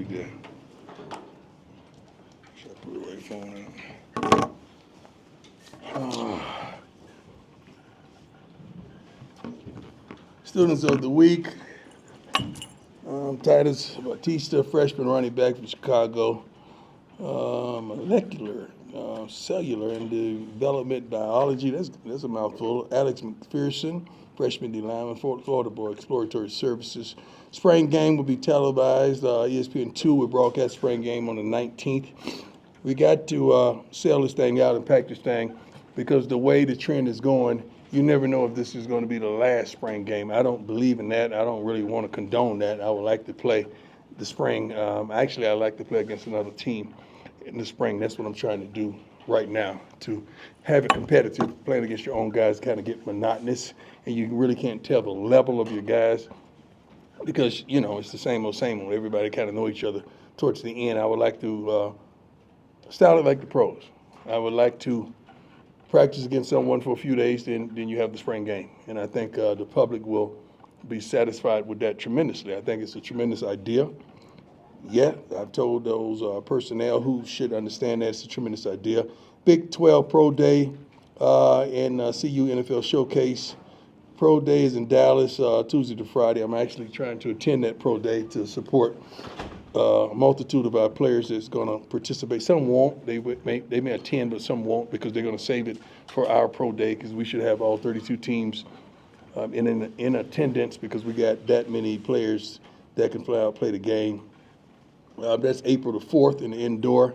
Yeah. Should I put the right phone in? Students of the week. Titus Batista, freshman running back from Chicago. Molecular, cellular, and development biology. That's a mouthful. Alex McPherson, freshman D lineman, Florida Boy, Exploratory Services. Spring game will be televised. ESPN2 will broadcast spring game on the 19th. We got to sell this thing out and pack this thing because the way the trend is going, you never know if this is going to be the last spring game. I don't believe in that. I don't really want to condone that. I would like to play the spring. Actually, I like to play against another team in the spring. That's what I'm trying to do right now, to have it competitive. Playing against your own guys kind of get monotonous, and you really can't tell the level of your guys because, it's the same old, same old. Everybody kind of know each other towards the end. I would like to style it like the pros. I would like to practice against someone for a few days, then you have the spring game. And I think the public will be satisfied with that tremendously. I think it's a tremendous idea. Yeah, I've told those personnel who should understand that it's a tremendous idea. Big 12 Pro Day and CU NFL Showcase. Pro Day is in Dallas Tuesday to Friday. I'm actually trying to attend that Pro Day to support a multitude of our players that's going to participate. Some won't. They may attend, but some won't because they're going to save it for our Pro Day because we should have all 32 teams in attendance because we got that many players that can fly out play the game. That's April the 4th in the indoor.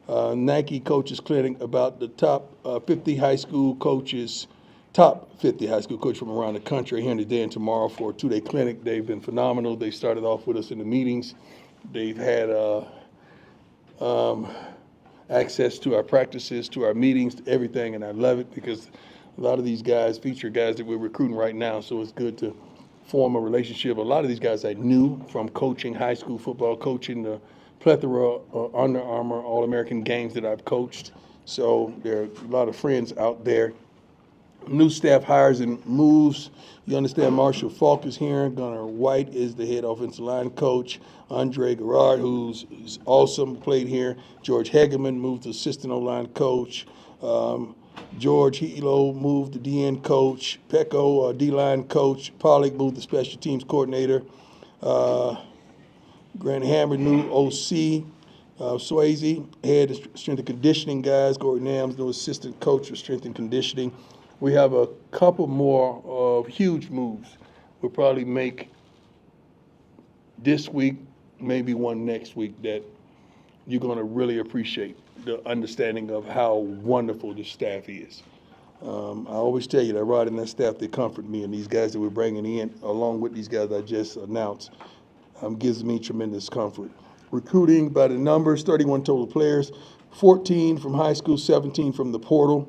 Nike Coaches Clinic about the top 50 high school coaches from around the country here today and tomorrow for a 2-day clinic. They've been phenomenal. They started off with us in the meetings. They've had access to our practices, to our meetings, to everything, and I love it because a lot of these guys feature guys that we're recruiting right now, so it's good to form a relationship. A lot of these guys I knew from coaching, high school football coaching, the plethora of Under Armour All-American games that I've coached. So there are a lot of friends out there. New staff hires and moves. You understand Marshall Faulk is here. Gunnar White is the head offensive line coach. Andre Garrard, who's awesome, played here. George Hegeman moved to assistant O-line coach. George Hilo moved to DN coach. Pecco, D-line coach. Pollock moved to special teams coordinator. Grant Hammer, new OC. Swayze, head of strength and conditioning guys. Gordon Nams, new assistant coach for strength and conditioning. We have a couple more of huge moves we'll probably make this week, maybe one next week that you're going to really appreciate the understanding of how wonderful this staff is. I always tell you that Rod and that staff, they comfort me, and these guys that we're bringing in, along with these guys I just announced, gives me tremendous comfort. Recruiting by the numbers, 31 total players, 14 from high school, 17 from the portal.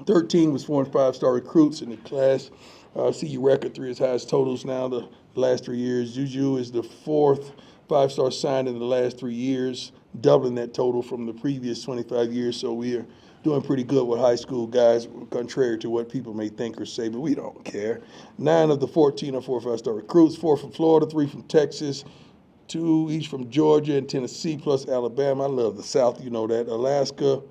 13 was 4- and 5-star recruits in the class. CU record 3 is highest totals now the last 3 years. Juju is the 4th 5-star signed in the last 3 years, doubling that total from the previous 25 years. So we are doing pretty good with high school guys, contrary to what people may think or say, but we don't care. 9 of the 14 are 4- or 5-star recruits, 4 from Florida, 3 from Texas, 2 each from Georgia and Tennessee, plus Alabama. I love the South, you know that. Alaska.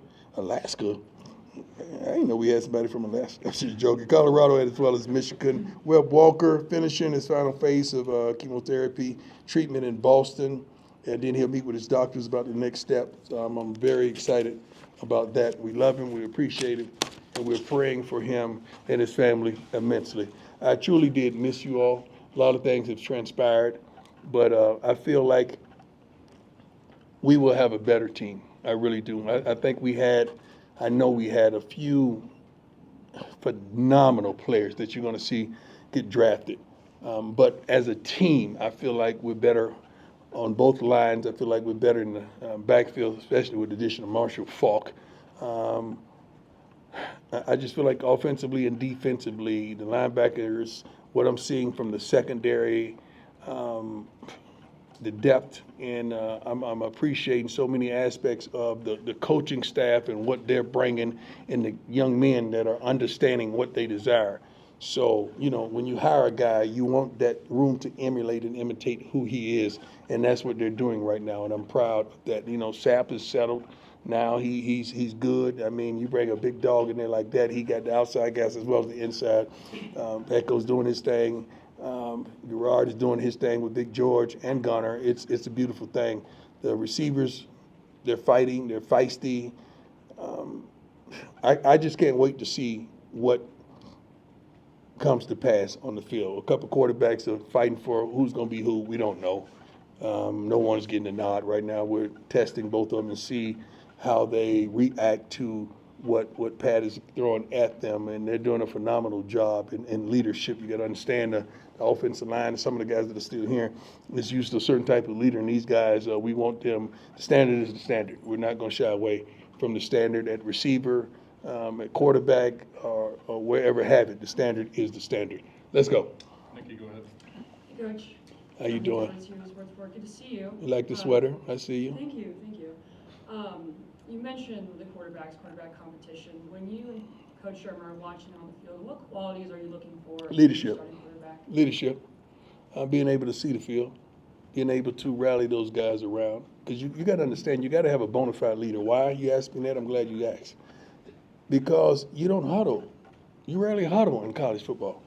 I didn't know we had somebody from Alaska. I'm just joking. Colorado as well as Michigan. Webb Walker finishing his final phase of chemotherapy treatment in Boston. And then he'll meet with his doctors about the next step. So I'm very excited about that. We love him. We appreciate him. And we're praying for him and his family immensely. I truly did miss you all. A lot of things have transpired. But I feel like we will have a better team. I really do. I think I know we had a few phenomenal players that you're going to see get drafted. But as a team, I feel like we're better on both lines. I feel like we're better in the backfield, especially with the addition of Marshall Faulk. I just feel like offensively and defensively, the linebackers, what I'm seeing from the secondary, the depth, and I'm appreciating so many aspects of the coaching staff and what they're bringing and the young men that are understanding what they desire. So, when you hire a guy, you want that room to emulate and imitate who he is, and that's what they're doing right now. And I'm proud that Sapp is settled. Now he's good. I mean, you bring a big dog in there like that, he got the outside guys as well as the inside. Echo's doing his thing. Gerard is doing his thing with Big George and Gunner. It's a beautiful thing. The receivers, they're fighting, they're feisty. I just can't wait to see what comes to pass on the field. A couple quarterbacks are fighting for who's going to be who. We don't know. No one's getting a nod right now. We're testing both of them and see how they react to what Pat is throwing at them, and they're doing a phenomenal job in leadership. You got to understand the offensive line and some of the guys that are still here is used to a certain type of leader, and these guys, we want them. The standard is the standard. We're not going to shy away from the standard at receiver, at quarterback, or wherever have it. The standard is the standard. Let's go. Nikki, go ahead. Hey, Coach. How you doing? Good to see you. You like the sweater? I see you. Thank you. You mentioned the quarterback competition. When you and Coach Shermer are watching on the field, what qualities are you looking for? Leadership. Starting quarterback? Leadership. Being able to see the field, being able to rally those guys around. Because you got to understand, you got to have a bona fide leader. Why you asked me that? I'm glad you asked. Because you don't huddle. You rarely huddle in college football.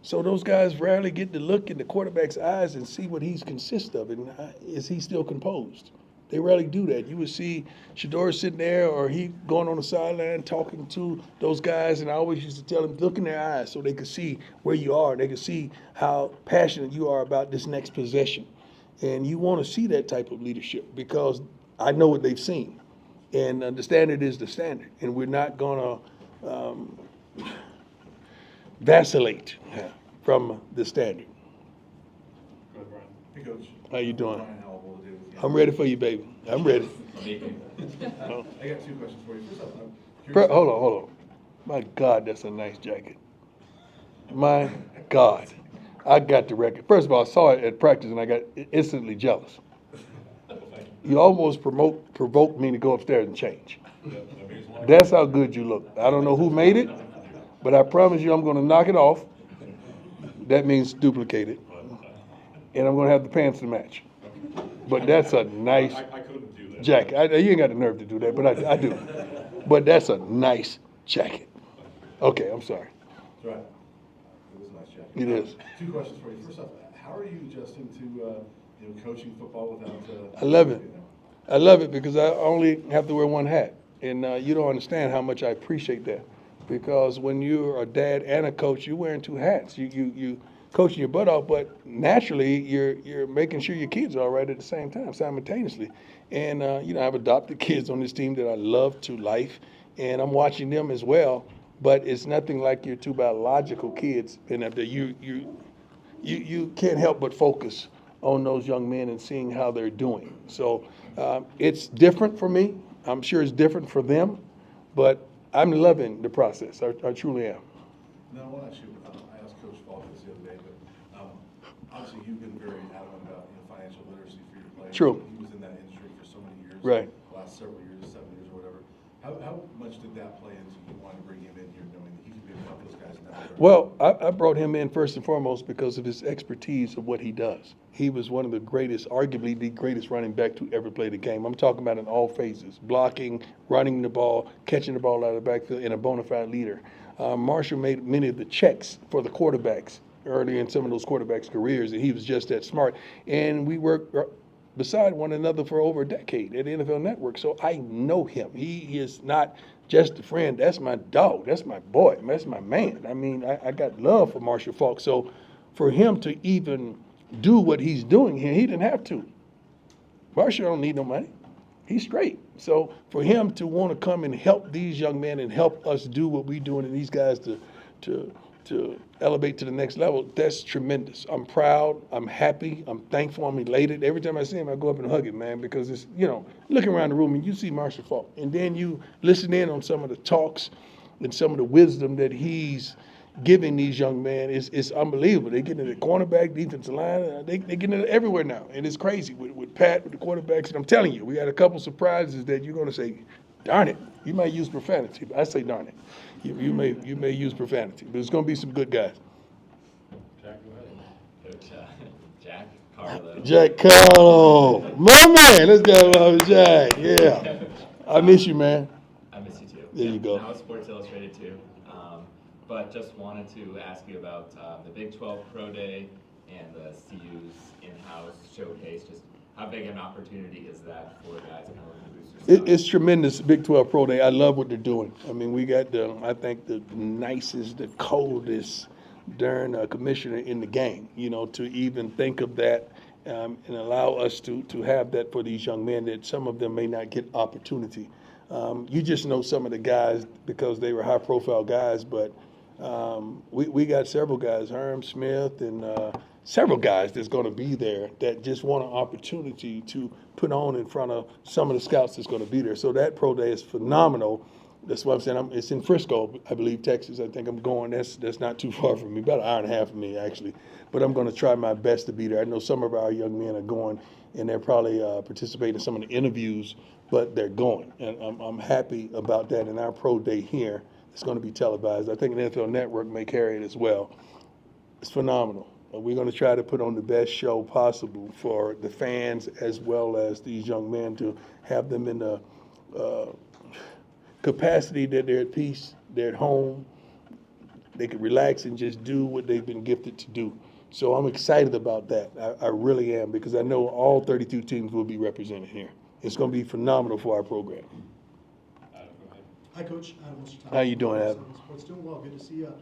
So those guys rarely get to look in the quarterback's eyes and see what he's consist of, and is he still composed? They rarely do that. You would see Shedeur sitting there, or he going on the sideline talking to those guys, and I always used to tell them, look in their eyes so they could see where you are. They could see how passionate you are about this next possession. And you want to see that type of leadership because I know what they've seen. And the standard is the standard, and we're not going to vacillate from the standard. Go ahead, Brian. Hey, Coach. How you doing? Brian, how old it is? I'm ready for you, baby. I'm ready. I got two questions for you. First off, I'm curious. Hold on. My God, that's a nice jacket. My God. I got the record. First of all, I saw it at practice, and I got instantly jealous. You almost provoked me to go upstairs and change. That's how good you look. I don't know who made it, but I promise you I'm going to knock it off. That means duplicate it. And I'm going to have the pants to match. But that's a nice I couldn't do that. jacket. You ain't got the nerve to do that, but I do. But that's a nice jacket. Okay, I'm sorry. That's right. It was a nice jacket. It is. Two questions for you. First off, how are you adjusting to coaching football without? I love it. I love it because I only have to wear one hat. And you don't understand how much I appreciate that. Because when you're a dad and a coach, you're wearing two hats. You coaching your butt off, but naturally you're making sure your kids are all right at the same time, simultaneously. And I've adopted kids on this team that I love to life, and I'm watching them as well. But it's nothing like your two biological kids being up there. You can't help but focus on those young men and seeing how they're doing. So it's different for me. I'm sure it's different for them, but I'm loving the process. I truly am. No, I want to ask you. I asked Coach Faulk this the other day, but obviously you've been very adamant about financial literacy for your players. True. He was in that industry for so many years. Right. The last several years, 7 years or whatever. How much did that play into you wanting to bring him in here, knowing that he could be able to help those guys in that regard? Well, I brought him in first and foremost because of his expertise of what he does. He was one of the greatest, arguably the greatest running back to ever play the game. I'm talking about in all phases: blocking, running the ball, catching the ball out of the backfield, and a bona fide leader. Marshall made many of the checks for the quarterbacks early in some of those quarterbacks' careers, and he was just that smart. And we worked beside one another for over a decade at the NFL Network, so I know him. He is not just a friend. That's my dog. That's my boy. That's my man. I mean, I got love for Marshall Faulk. So for him to even do what he's doing here, he didn't have to. Marshall don't need no money. He's straight. So for him to want to come and help these young men and help us do what we're doing and these guys to elevate to the next level, that's tremendous. I'm proud. I'm happy. I'm thankful. I'm elated. Every time I see him, I go up and hug him, man, because it's, looking around the room and you see Marshall Faulk, and then you listen in on some of the talks and some of the wisdom that he's giving these young men. It's unbelievable. They get into the cornerback, defensive line. They get into everywhere now, and it's crazy with Pat, with the quarterbacks. And I'm telling you, we got a couple surprises that you're going to say, Darn it. You might use profanity. I say darn it. You may use profanity, but it's going to be some good guys. Jack, go ahead. Coach Jack Carlo. Jack Carlo, my man. Let's go with Jack. Yeah. I miss you, man. I miss you too. There you go. Now it's Sports Illustrated too. But just wanted to ask you about the Big 12 Pro Day and the CU's in-house showcase. Just how big an opportunity is that for guys kind of looking to boost their stock? It's tremendous, Big 12 Pro Day. I love what they're doing. I mean, we got I think the nicest, the coldest darn commissioner in the game, to even think of that and allow us to have that for these young men that some of them may not get opportunity. You just know some of the guys because they were high-profile guys, but we got several guys, Herm Smith and several guys that's going to be there that just want an opportunity to put on in front of some of the scouts that's going to be there. So that pro day is phenomenal. That's what I'm saying. It's in Frisco, I believe, Texas. I think I'm going. That's not too far from me, about an hour and a half from me, actually. But I'm going to try my best to be there. I know some of our young men are going, and they're probably participating in some of the interviews, but they're going. And I'm happy about that. And our pro day here is going to be televised. I think the NFL Network may carry it as well. It's phenomenal. We're going to try to put on the best show possible for the fans as well as these young men to have them in the capacity that they're at peace, they're at home, they can relax and just do what they've been gifted to do. So I'm excited about that. I really am because I know all 32 teams will be represented here. It's going to be phenomenal for our program. Adam, go ahead. Hi, Coach. Adam, Mr. Thomas. How you doing, Adam? Sports doing well. Good to see you.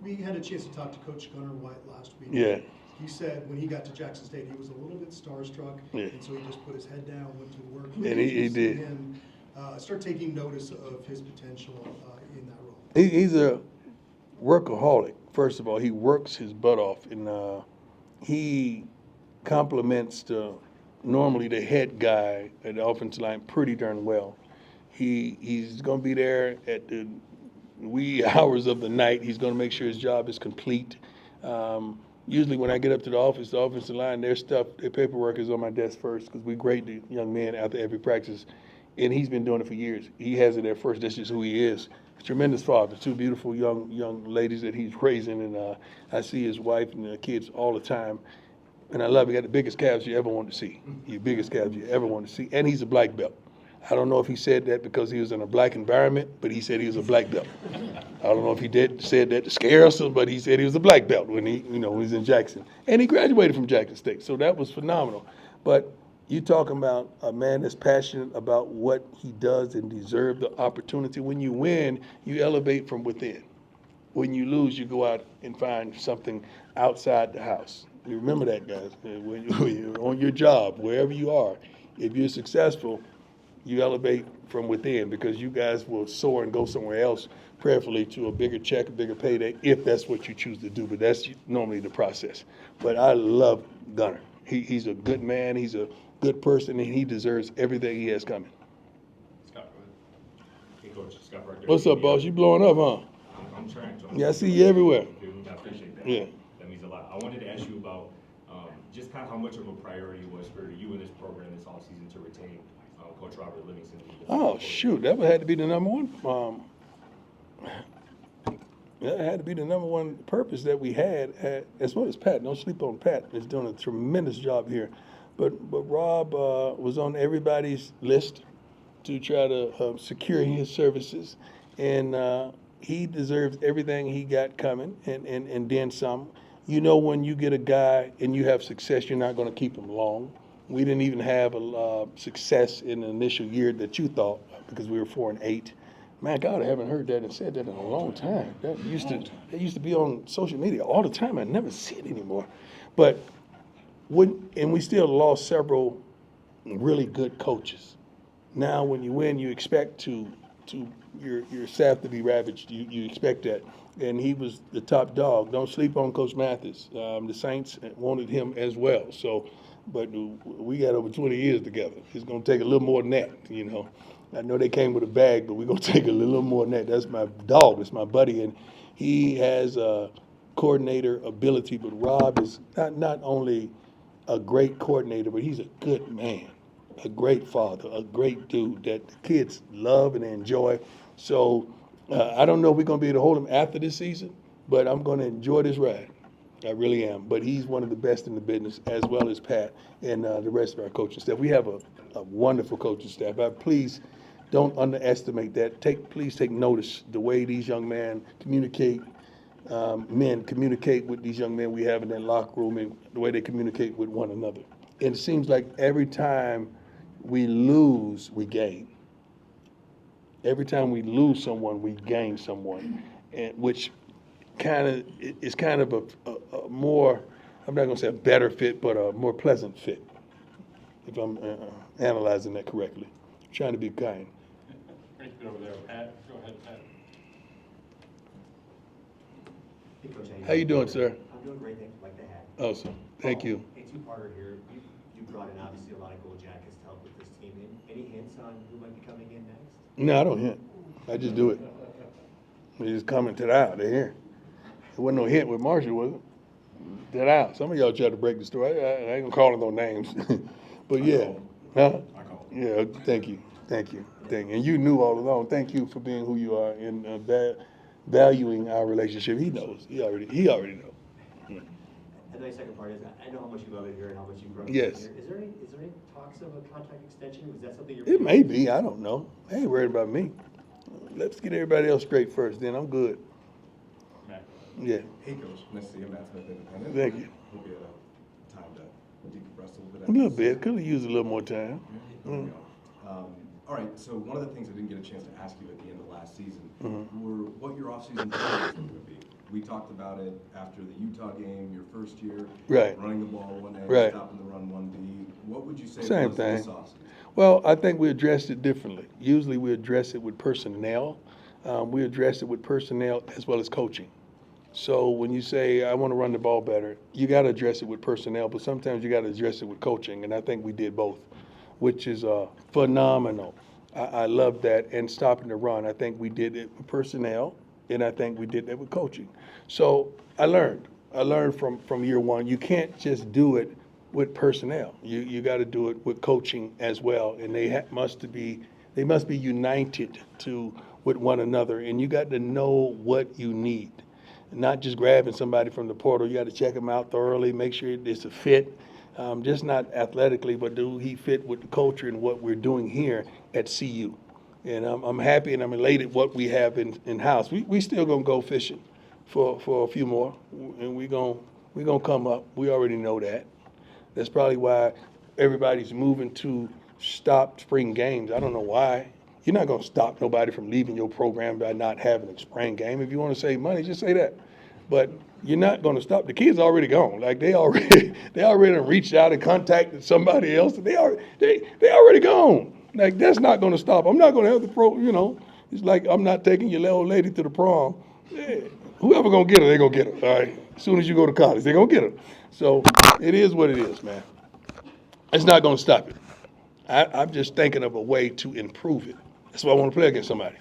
We had a chance to talk to Coach Gunnar White last week. Yeah. He said when he got to Jackson State, he was a little bit starstruck, Yeah. and so he just put his head down, went to work. And he did. And start taking notice of his potential in that role. He's a workaholic. First of all, he works his butt off, and he compliments normally the head guy at the offensive line pretty darn well. He's going to be there at the wee hours of the night. He's going to make sure his job is complete. Usually when I get up to the offensive line, their paperwork is on my desk first because we grade the young men after every practice. And he's been doing it for years. He has it there first. That's just who he is. A tremendous father. Two beautiful young ladies that he's raising. And I see his wife and the kids all the time. And I love it. He got the biggest calves you ever want to see. The biggest calves you ever want to see. And he's a black belt. I don't know if he said that because he was in a black environment, but he said he was a black belt. I don't know if he said that to scare us, but he said he was a black belt when he was in Jackson. And he graduated from Jackson State, so that was phenomenal. But you talking about a man that's passionate about what he does and deserve the opportunity. When you win, you elevate from within. When you lose, you go out and find something outside the house. You remember that, guys. When you're on your job, wherever you are, if you're successful, you elevate from within because you guys will soar and go somewhere else, prayerfully to a bigger check, a bigger payday, if that's what you choose to do. But that's normally the process. But I love Gunnar. He's a good man. He's a good person, and he deserves everything he has coming. Scott, go ahead. Hey, Coach Scott Barker. What's up, boss? You blowing up, huh? I'm trying to. Yeah, I see you everywhere. I appreciate that. Yeah. That means a lot. I wanted to ask you about just kind of how much of a priority it was for you in this program this offseason to retain Coach Robert Livingston. Oh, shoot. That had to be the number one. That had to be the number one purpose that we had, as well as Pat. Don't sleep on Pat. He's doing a tremendous job here. But Rob was on everybody's list to try to secure his services. And he deserves everything he got coming and then some. You know, when you get a guy and you have success, you're not going to keep him long. We didn't even have a success in the initial year that you thought because we were 4-8. Man, God, I haven't heard that and said that in a long time. That used to be on social media all the time. I never see it anymore. But we still lost several really good coaches. Now, when you win, you expect your staff to be ravaged. You expect that. And he was the top dog. Don't sleep on Coach Mathis. The Saints wanted him as well. So, but we got over 20 years together. It's going to take a little more than that, you know. I know they came with a bag, but we're going to take a little more than that. That's my dog. That's my buddy. And he has coordinator ability. But Rob is not only a great coordinator, but he's a good man. a great father, a great dude that the kids love and enjoy. So I don't know if we're going to be able to hold him after this season, but I'm going to enjoy this ride. I really am. But he's one of the best in the business, as well as Pat and the rest of our coaching staff. We have a wonderful coaching staff. Please don't underestimate that. Please take notice the way these young men communicate with these young men we have in that locker room and the way they communicate with one another. And it seems like every time we lose, we gain. Every time we lose someone, we gain someone, and which is kind of a more, I'm not going to say a better fit, but a more pleasant fit, if I'm analyzing that correctly. I'm trying to be kind. Great to be over there. Pat, go ahead, Pat. Hey, Coach, How you doing, sir? I'm doing great, thanks. Like the hat. Awesome. Thank you. Hey, two-parter here. You brought in obviously a lot of gold jackets to help with this team. Any hints on who might be coming in next? No, I don't hint. I just do it. They just commented out. They're here. There wasn't no hint with Marshall, was it? That out. Some of y'all tried to break the story. I ain't gonna call it no names. But yeah. Huh? I call. Yeah, thank you. And you knew all along. Thank you for being who you are and valuing our relationship. He knows. He already knows. And the second part is, I know how much you love it here and how much you grow. Yes. Here. Is there any talks of a contract extension? Was that something you're? It may be. I don't know. They ain't worried about me. Let's get everybody else straight first. Then I'm good. Matt. Yeah. Hey, Coach, nice to see you, Matt Smith, Independent. Thank you. Hope you had time to decompress a little bit. A little bit. Could have used a little more time. There we go. All right, so one of the things I didn't get a chance to ask you at the end of last season were what your offseason plans were going to be. We talked about it after the Utah game, your first year, Right. running the ball 1A, Right. stopping the run 1B. What would you say Same was thing. this offseason? Well, I think we addressed it differently. Usually we address it with personnel. We address it with personnel as well as coaching. So when you say, I want to run the ball better, you got to address it with personnel, but sometimes you got to address it with coaching, and I think we did both, which is phenomenal. I love that. And stopping the run, I think we did it with personnel, and I think we did that with coaching. So I learned from year one. You can't just do it with personnel. You got to do it with coaching as well, and they must be united with one another, and you got to know what you need. Not just grabbing somebody from the portal. You got to check them out thoroughly, make sure it's a fit, just not athletically, but do he fit with the culture and what we're doing here at CU. And I'm happy and I'm elated what we have in-house. We still going to go fishing for a few more, and we're gonna come up. We already know that. That's probably why everybody's moving to stop spring games. I don't know why. You're not going to stop nobody from leaving your program by not having a spring game. If you want to save money, just say that. But you're not going to stop. The kids already gone. Like they already reached out and contacted somebody else. And they already gone. Like that's not going to stop. I'm not going to have the it's like I'm not taking your little lady to the prom. Yeah, whoever going to get her, they're going to get her. All right. As soon as you go to college, they're going to get her. So it is what it is, man. It's not going to stop it. I'm just thinking of a way to improve it. That's why I want to play against somebody.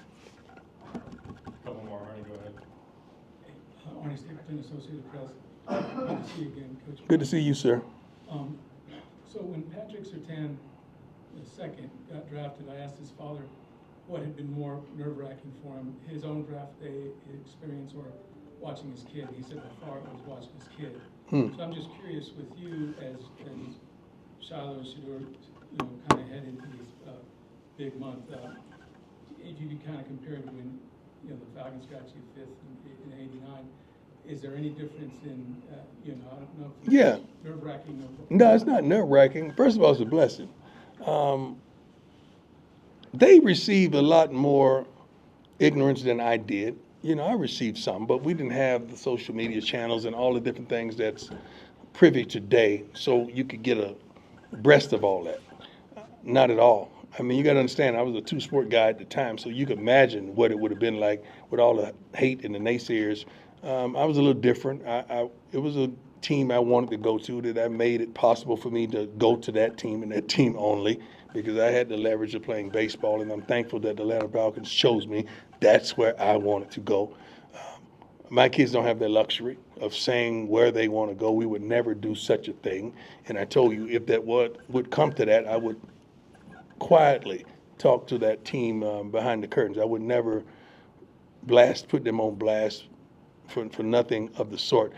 Couple more, Arnie, go ahead. Arnie Stapleton, Associated Press. Good to see you again, Coach. Good to see you, sir. So when Patrick Surtain II got drafted, I asked his father what had been more nerve-wracking for him, his own draft day experience or watching his kid. He said by far it was watching his kid. So I'm just curious with you as Shiloh and Shedeur, kind of head into this big month. If you could kind of compare to when the Falcons got you fifth in '89, is there any difference in I don't know if Yeah. it's nerve-wracking or No, it's not nerve-wracking. First of all, it's a blessing. They received a lot more ignorance than I did. I received some, but we didn't have the social media channels and all the different things that's privy today, so you could get a breast of all that. Not at all. I mean, you got to understand, I was a two-sport guy at the time, so you can imagine what it would have been like with all the hate and the naysayers. I was a little different. It was a team I wanted to go to that I made it possible for me to go to that team and that team only because I had the leverage of playing baseball, and I'm thankful that the Atlanta Falcons chose me. That's where I wanted to go. My kids don't have that luxury of saying where they want to go. We would never do such a thing. And I told you, if that would come to that, I would quietly talk to that team behind the curtains. I would never put them on blast for nothing of the sort.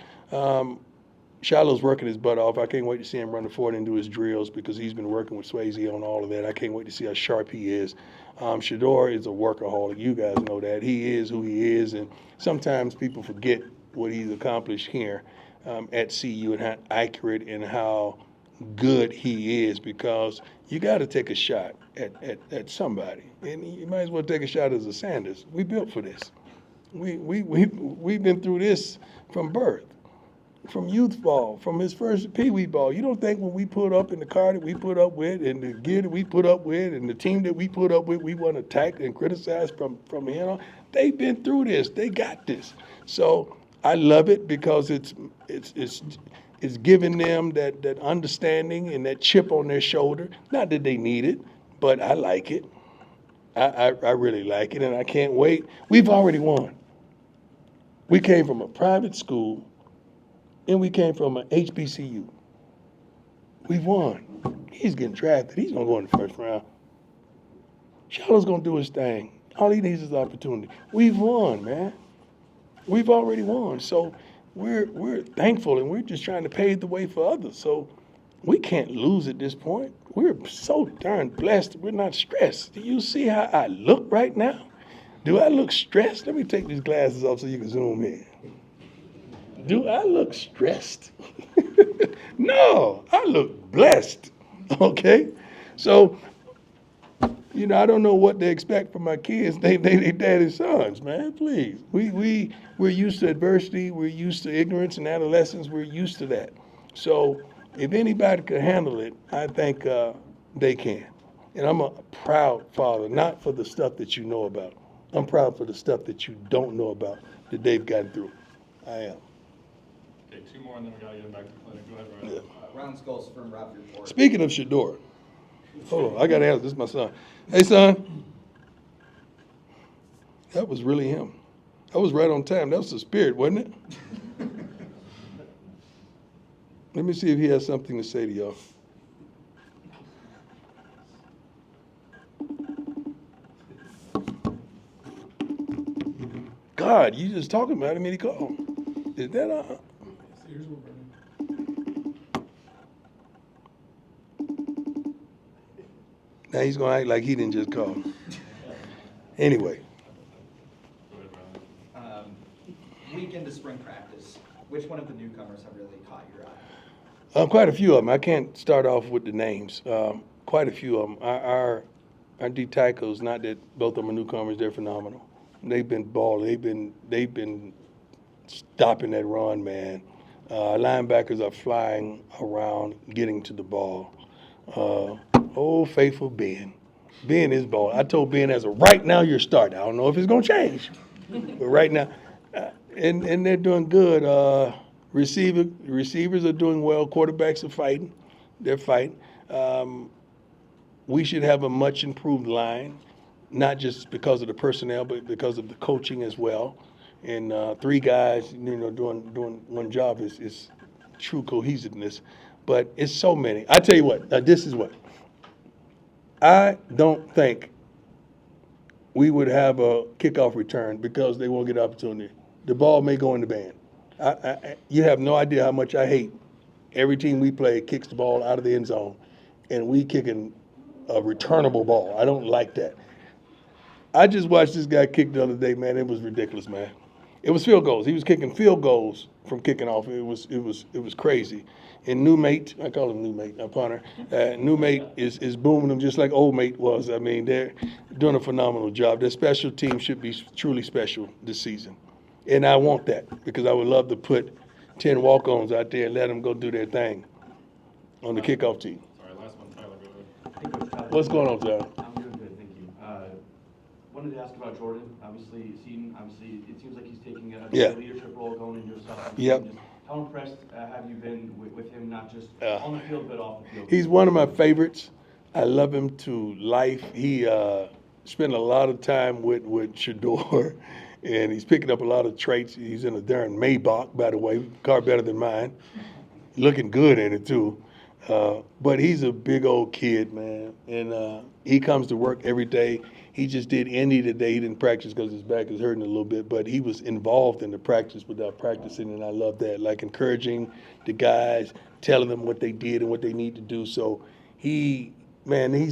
Shiloh's working his butt off. I can't wait to see him run the forward and do his drills because he's been working with Swayze on all of that. I can't wait to see how sharp he is. Shedeur is a workaholic. You guys know that. He is who he is, and sometimes people forget what he's accomplished here at CU and how accurate and how good he is, because you got to take a shot at somebody. And you might as well take a shot as a Sanders. We built for this. We've been through this from birth. From youth ball, from his first Pee-wee ball. You don't think when we put up in the car that we put up with and the gear that we put up with and the team that we put up with, we want to attack and criticize from here on? They've been through this. They got this. So I love it because it's giving them that understanding and that chip on their shoulder. Not that they need it, but I like it. I really like it, and I can't wait. We've already won. We came from a private school, and we came from an HBCU. We've won. He's getting drafted. He's going to go in the first round. Shiloh's going to do his thing. All he needs is opportunity. We've won, man. We've already won. So we're thankful, and we're just trying to pave the way for others. So we can't lose at this point. We're so darn blessed. We're not stressed. Do you see how I look right now? Do I look stressed? Let me take these glasses off so you can zoom in. Do I look stressed? No, I look blessed. Okay? So, I don't know what they expect from my kids. They daddy's sons, man. Please. We're used to adversity. We're used to ignorance and adolescence. We're used to that. So if anybody could handle it, I think they can. And I'm a proud father, not for the stuff that you know about. I'm proud for the stuff that you don't know about that they've gotten through. I am. Okay, 2 more, and then we gotta get back to the clinic. Go ahead, Ryan. Yeah. Round skulls from Rob Report. Speaking of Shedeur, hold on, I gotta ask, this is my son. Hey, son. That was really him. That was right on time. That was the spirit, wasn't it? Let me see if he has something to say to y'all. God, you just talking about him and he called. Is that Ears were burning. Now he's gonna act like he didn't just call. Anyway, Go ahead, Ryan. Week into spring practice, which one of the newcomers have really caught your eye? quite a few of them. I can't start off with the names. Quite a few of them. Our D tackles, not that both of them are newcomers, they're phenomenal. They've been balling. They've been stopping that run, man. Linebackers are flying around, getting to the ball. Faithful Ben. Ben is ball. I told Ben as of right now you're starting. I don't know if it's gonna change, but right now, and they're doing good. Receivers are doing well. Quarterbacks are fighting. They're fighting. We should have a much improved line, not just because of the personnel, but because of the coaching as well. And 3 guys, doing one job is true cohesiveness. But it's so many. I tell you what, this is what. I don't think we would have a kickoff return because they won't get opportunity. The ball may go in the band. You have no idea how much I hate every team we play kicks the ball out of the end zone, and we kicking a returnable ball. I don't like that. I just watched this guy kick the other day, man. It was ridiculous, man. It was field goals. He was kicking field goals from kicking off. It was crazy. And new mate, I call him new mate, a punter. New mate is booming them just like old mate was. I mean, they're doing a phenomenal job. Their special team should be truly special this season. And I want that because I would love to put 10 walk-ons out there and let them go do their thing on the kickoff team. Sorry, last one, Tyler, go ahead. Hey, Coach Tyler. What's going on, Tyler? I'm doing good, thank you. Wanted to ask about Jordan. Obviously, it seems like he's taking a Yeah. leadership role going into his sophomore Yep. season. How impressed have you been with him, not just Yeah. on the field, but off the field? He's one of my favorites. I love him to life. He spent a lot of time with Shedeur, and he's picking up a lot of traits. He's in a darn Maybach, by the way, car better than mine. Looking good in it, too. But he's a big old kid, man, and he comes to work every day. He just did Indy today. He didn't practice because his back is hurting a little bit, but he was involved in the practice without practicing, and I love that. Like encouraging the guys, telling them what they did and what they need to do. So he's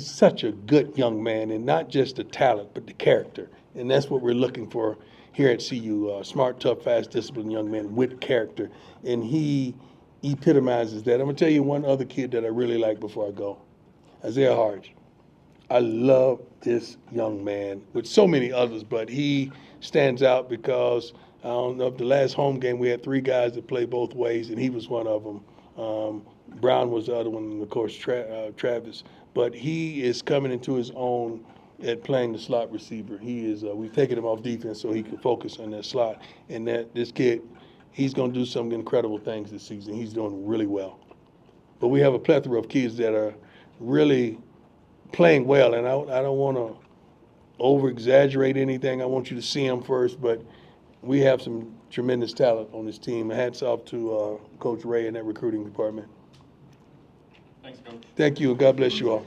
such a good young man, and not just the talent, but the character. And that's what we're looking for here at CU. Smart, tough, fast, disciplined young man with character. And he epitomizes that. I'm going to tell you one other kid that I really like before I go. Isaiah Harge. I love this young man with so many others, but he stands out because I don't know if the last home game we had 3 guys that play both ways, and he was one of them. Brown was the other one, and of course Travis. But he is coming into his own at playing the slot receiver. He is. We've taken him off defense so he can focus on that slot. And this kid, he's going to do some incredible things this season. He's doing really well. But we have a plethora of kids that are really playing well, and I don't want to over-exaggerate anything. I want you to see them first, but we have some tremendous talent on this team. Hats off to Coach Ray and that recruiting department. Thanks, Coach. Thank you, and God bless you all.